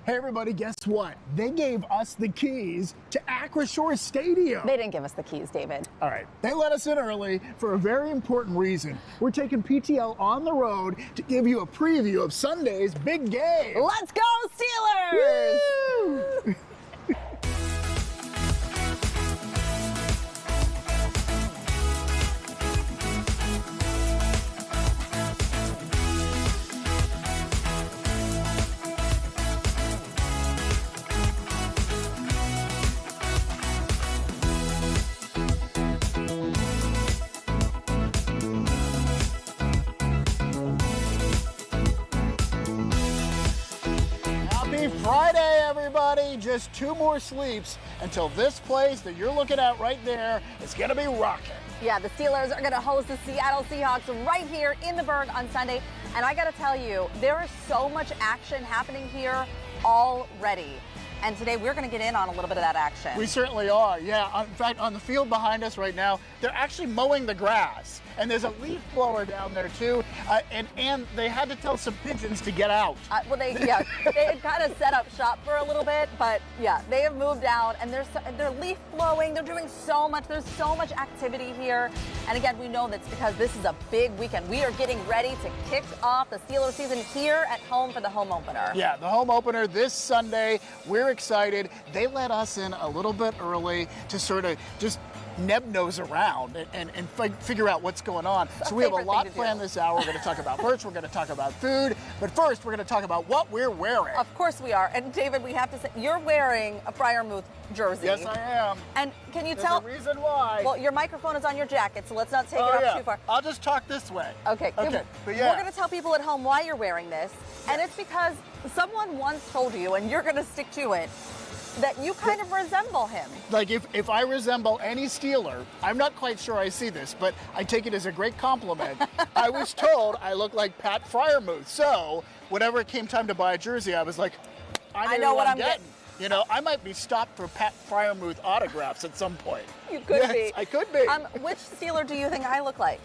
Hey everybody, guess what? They gave us the keys to Acrisure Stadium. They didn't give us the keys, David. All right, they let us in early for a very important reason. We're taking PTL on the road to give you a preview of Sunday's big game. Let's go Steelers! Woo! Friday, everybody. Just 2 more sleeps until this place that you're looking at right there is going to be rocking. Yeah, the Steelers are going to host the Seattle Seahawks right here in the Berg on Sunday. And I got to tell you, there is so much action happening here already. And today we're going to get in on a little bit of that action. We certainly are, yeah. In fact, on the field behind us right now, they're actually mowing the grass. And there's a leaf blower down there too. And they had to tell some pigeons to get out. Well, they had kind of set up shop for a little bit, but yeah, they have moved out and they're leaf blowing. They're doing so much. There's so much activity here. And again, we know that's because this is a big weekend. We are getting ready to kick off the Steelers season here at home for the home opener. Yeah, the home opener this Sunday. We're excited. They let us in a little bit early to sort of just nose around and figure out what's going on. So we have a lot planned this hour. We're going to talk about merch. We're going to talk about food. But first, we're going to talk about what we're wearing. Of course we are. And David, we have to say, you're wearing a Freiermuth jersey. Yes, I am. And can you tell? There's a reason why. Well, your microphone is on your jacket, so let's not take it up too far. I'll just talk this way. Okay. But yeah. We're going to tell people at home why you're wearing this. And it's because someone once told you, and you're going to stick to it, that you kind of resemble him. Like if I resemble any Steeler, I'm not quite sure I see this, but I take it as a great compliment. I was told I look like Pat Freiermuth. So whenever it came time to buy a jersey, I was like, I know what I'm getting. You know, I might be stopped for Pat Freiermuth autographs at some point. You could be. Yes, I could be. Which Steeler do you think I look like?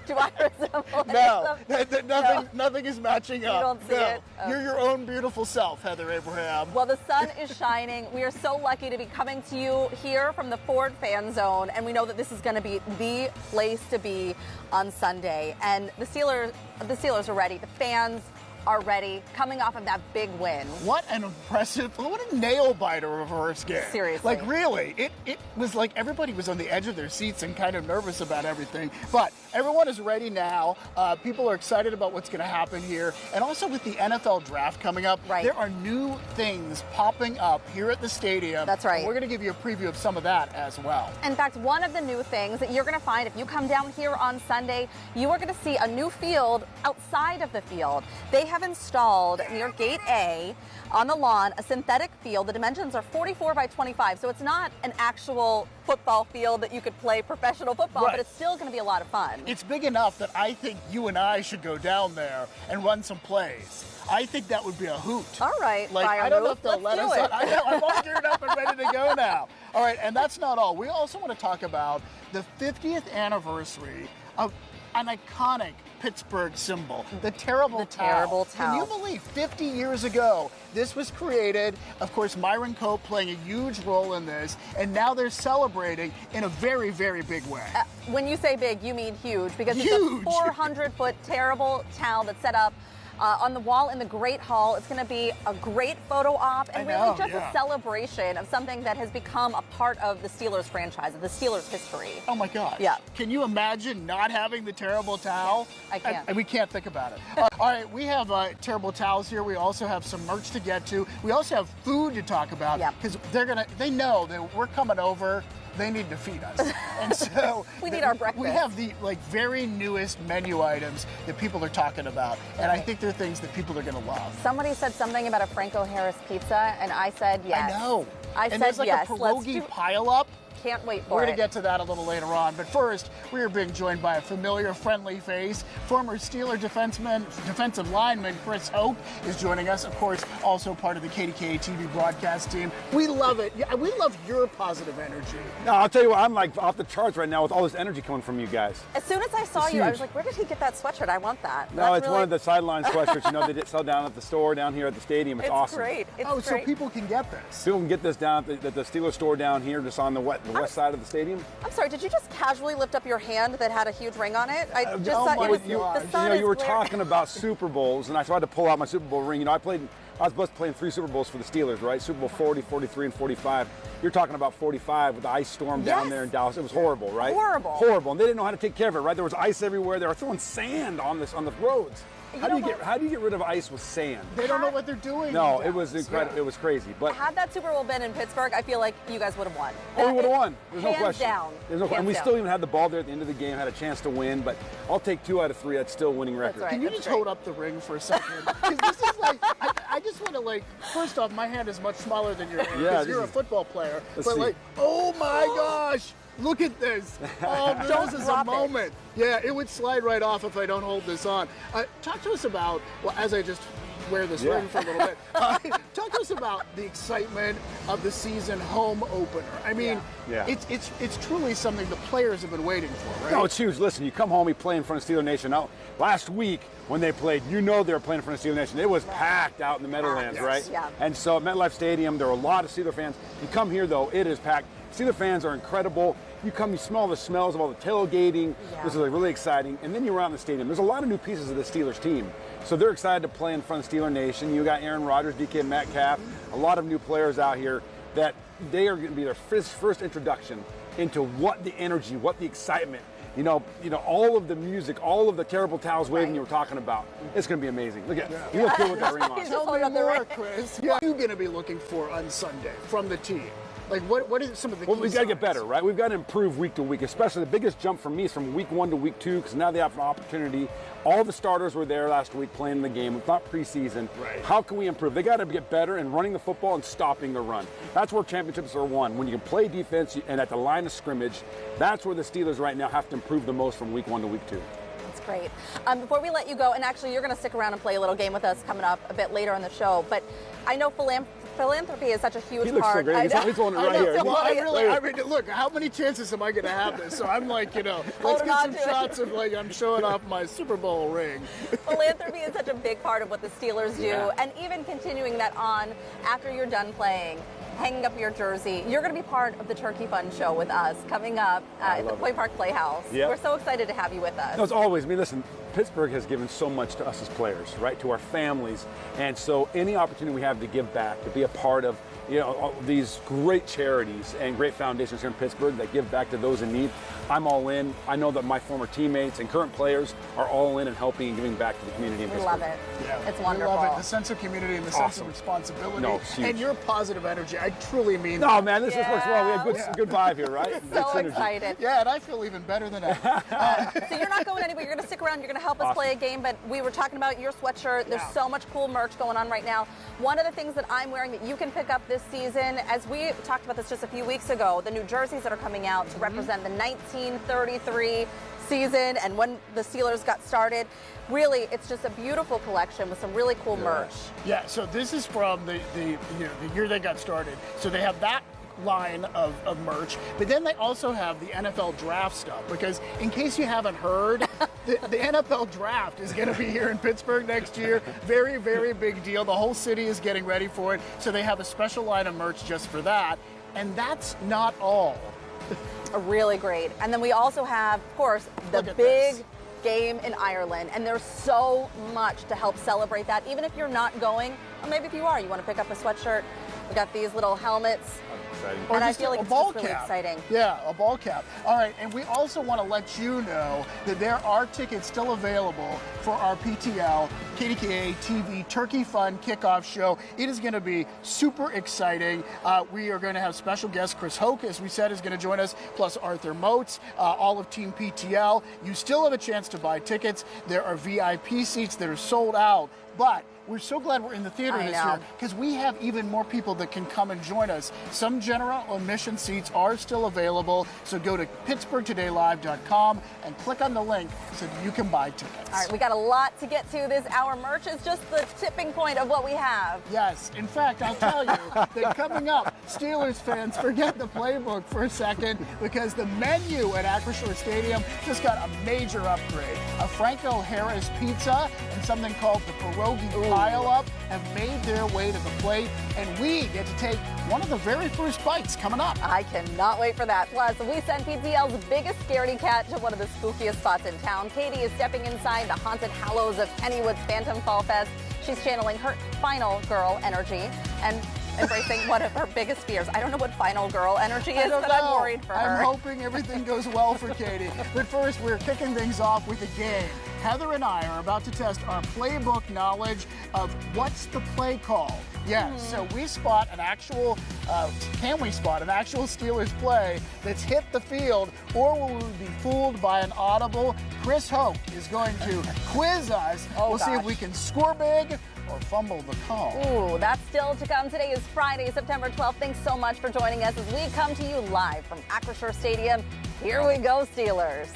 Do I resemble No, nothing is matching up. You don't see it? Oh. You're your own beautiful self, Heather Abraham. Well, the sun is shining. We are so lucky to be coming to you here from the Ford Fan Zone, and we know that this is going to be the place to be on Sunday. And the Steelers are ready. The fans are ready, coming off of that big win. What an impressive, what a nail biter of a first game. Seriously. Like really, it was like everybody was on the edge of their seats and kind of nervous about everything. But everyone is ready now. People are excited about what's going to happen here. And also with the NFL draft coming up, there are new things popping up here at the stadium. That's right. And we're going to give you a preview of some of that as well. In fact, one of the new things that you're going to find if you come down here on Sunday, you are going to see a new field outside of the field. They have installed near Gate A on the lawn a synthetic field. The dimensions are 44 by 25, so it's not an actual football field that you could play professional football, but it's still going to be a lot of fun. It's big enough that I think you and I should go down there and run some plays. I think that would be a hoot. All right, like, I don't know if they'll let us on. I know, I'm all geared up and ready to go now. All right, and that's not all. We also want to talk about the 50th anniversary of an iconic Pittsburgh symbol, the terrible towel. Can you believe 50 years ago this was created? Of course, Myron Cope playing a huge role in this, and now they're celebrating in a very, very big way. When you say big, you mean huge, because it's a 400-foot terrible towel that's set up on the wall in the Great Hall. It's going to be a great photo op and really just a celebration of something that has become a part of the Steelers franchise, of the Steelers history. Oh my gosh. Yeah. Can you imagine not having the terrible towel? I can't. And we can't think about it. All right, we have terrible towels here. We also have some merch to get to. We also have food to talk about because they know that we're coming over. They need to feed us. And so we need our breakfast. We have the very newest menu items that people are talking about. And I think they're things that people are going to love. Somebody said something about a Franco Harris pizza, and I said yes. I know. I said and there's like yes. a pierogi pile-up. can't wait for We're it. going to get to that a little later on. But first, we are being joined by a familiar, friendly face. Former Steeler defensive lineman Chris Hoke is joining us. Of course, also part of the KDKA TV broadcast team. We love it. Yeah, we love your positive energy. No, I'll tell you what, I'm like off the charts right now with all this energy coming from you guys. As soon as I saw you, I was like, where did he get that sweatshirt? I want that. No, That's it's really... one of the sideline sweatshirts, you know, they sell down at the store down here at the stadium. It's awesome. Great. It's Oh, great. so people can get this. People can get this down at the Steelers store down here, just on the west side of the stadium. I'm sorry, did you just casually lift up your hand that had a huge ring on it? I just oh thought my it was, gosh. the sun You were is glaring. talking about Super Bowls, and I tried to pull out my Super Bowl ring. You know, I was supposed to play in 3 Super Bowls for the Steelers, right? Super Bowl 40, 43, and 45. You're talking about 45 with the ice storm down there in Dallas. It was horrible, right? Horrible. Horrible. And they didn't know how to take care of it, right? There was ice everywhere. They were throwing sand on the roads. How do you get rid of ice with sand? They don't know what they're doing. No, it was incredible. It was crazy. But had that Super Bowl been in Pittsburgh, I feel like you guys would have won. we would have won. There's no Hands question. down. There's no question. And we Hands still down. even had the ball there at the end of the game, had a chance to win. But I'll take 2 out of 3. That's still a winning record. right. Can you That's just great. hold up the ring for a second? Because this is like, I just want to like, first off, my hand is much smaller than your hand because you're a football player. Let's But see. like, oh my gosh, look at this. Oh, this is a drop it. moment. Yeah, it would slide right off if I don't hold this on. Talk to us about, well, as I just wear this ring for a little bit, talk to us about the excitement of the season home opener. I mean, it's truly something the players have been waiting for, right? No, it's huge. Listen, you come home, you play in front of Steeler Nation. Now, last week when they played, you know they were playing in front of Steeler Nation. It was packed out in the Meadowlands, right? Yeah. And so at MetLife Stadium, there were a lot of Steeler fans. You come here, though, it is packed. Steeler fans are incredible. You come, you smell the smells of all the tailgating. Yeah. This is like really exciting. And then you're out in the stadium. There's a lot of new pieces of the Steelers team. So they're excited to play in front of Steeler Nation. You got Aaron Rodgers, DK Metcalf, a lot of new players out here that they are going to be their first introduction into what the energy, what the excitement, you know, all of the music, all of the terrible towels waving you were talking about. It's going to be amazing. Look at you look good with that ring on. Tell me more, Chris. What are you going to be looking for on Sunday from the team? Like, what is some of the key Well, we've got to get signs? better, right? We've got to improve week to week, especially the biggest jump for me is from week 1 to week 2, because now they have an opportunity. All the starters were there last week playing the game. It's not preseason. Right. How can we improve? They got to get better in running the football and stopping the run. That's where championships are won. When you can play defense and at the line of scrimmage, that's where the Steelers right now have to improve the most from week 1 to week 2. That's great. Before we let you go, and actually you're going to stick around and play a little game with us coming up a bit later in the show, but I know philanthropy is such a huge He looks part. so great. He's holding it right here. Well, I mean, look, how many chances am I going to have this? So I'm like, let's Holding get on some to it. shots of like I'm showing off my Super Bowl ring. Philanthropy is such a big part of what the Steelers do, and even continuing that on after you're done playing, hanging up your jersey. You're going to be part of the Turkey Fund show with us coming up at the Point Park Playhouse. Yep. We're so excited to have you with us. No, it's always. I mean, listen, Pittsburgh has given so much to us as players, right? To our families, and so any opportunity we have to give back, to be a part of, all these great charities and great foundations here in Pittsburgh that give back to those in need, I'm all in. I know that my former teammates and current players are all in and helping and giving back to the community in We Pittsburgh. love it. Yeah, It's wonderful. We love it. The sense of community and the sense of responsibility. No, it's huge. And your positive energy. I truly mean No, man, this just works well. We have Yeah. good vibe here, right? Good So synergy. excited. Yeah, and I feel even better than that. So you're not going anywhere. You're going to stick around. You're going to help us play a game. But we were talking about your sweatshirt. There's so much cool merch going on right now. One of the things that I'm wearing that you can pick up this season, as we talked about this just a few weeks ago, the new jerseys that are coming out to represent the 1933 season and when the Steelers got started. Really, it's just a beautiful collection with some really cool merch. Yeah, so this is from the year they got started. So they have that line of merch, but then they also have the NFL draft stuff, because in case you haven't heard, the NFL draft is going to be here in Pittsburgh next year. Very, very big deal. The whole city is getting ready for it, so they have a special line of merch just for that. And that's not all. Really great. And then we also have, of course, the Look at big this. game in Ireland, and there's so much to help celebrate that. Even if you're not going, or maybe if you are, you want to pick up a sweatshirt. We got these little helmets. Exciting. Or And I just feel like a it's ball just really cap. exciting. Yeah, a ball cap. All right, and we also want to let you know that there are tickets still available for our PTL KDKA TV Turkey Fund kickoff show. It is going to be super exciting. We are going to have special guest Chris Hoke, as we said, is going to join us, plus Arthur Moats, all of Team PTL. You still have a chance to buy tickets. There are VIP seats that are sold out, but we're so glad we're in the theater I this know. year because we have even more people that can come and join us. Some general admission seats are still available, so go to pittsburghtodaylive.com and click on the link so that you can buy tickets. All right, we got a lot to get to this hour. Merch is just the tipping point of what we have. Yes, in fact, I'll tell you that coming up, Steelers fans, forget the playbook for a second because the menu at Acrisure Stadium just got a major upgrade. A Franco Harris pizza and something called the pierogi pile-up have made their way to the plate, and we get to take one of the very first bites coming up. I cannot wait for that. Plus, we sent PTL's biggest scaredy cat to one of the spookiest spots in town. Katie is stepping inside the haunted hallows of Kennywood's Phantom Fall Fest. She's channeling her final girl energy and embracing one of her biggest fears. I don't know what final girl energy is, but I'm worried for her. I'm hoping everything goes well for Katie. But first, we're kicking things off with a game. Heather and I are about to test our playbook knowledge of what's the play call. Yes, so we spot an actual, can we spot an actual Steelers play that's hit the field, or will we be fooled by an audible? Chris Hoke is going to quiz us. We'll see if we can score big or fumble the call. Ooh, that's still to come. Today is Friday, September 12th. Thanks so much for joining us as we come to you live from Acrisure Stadium. Here we go, Steelers.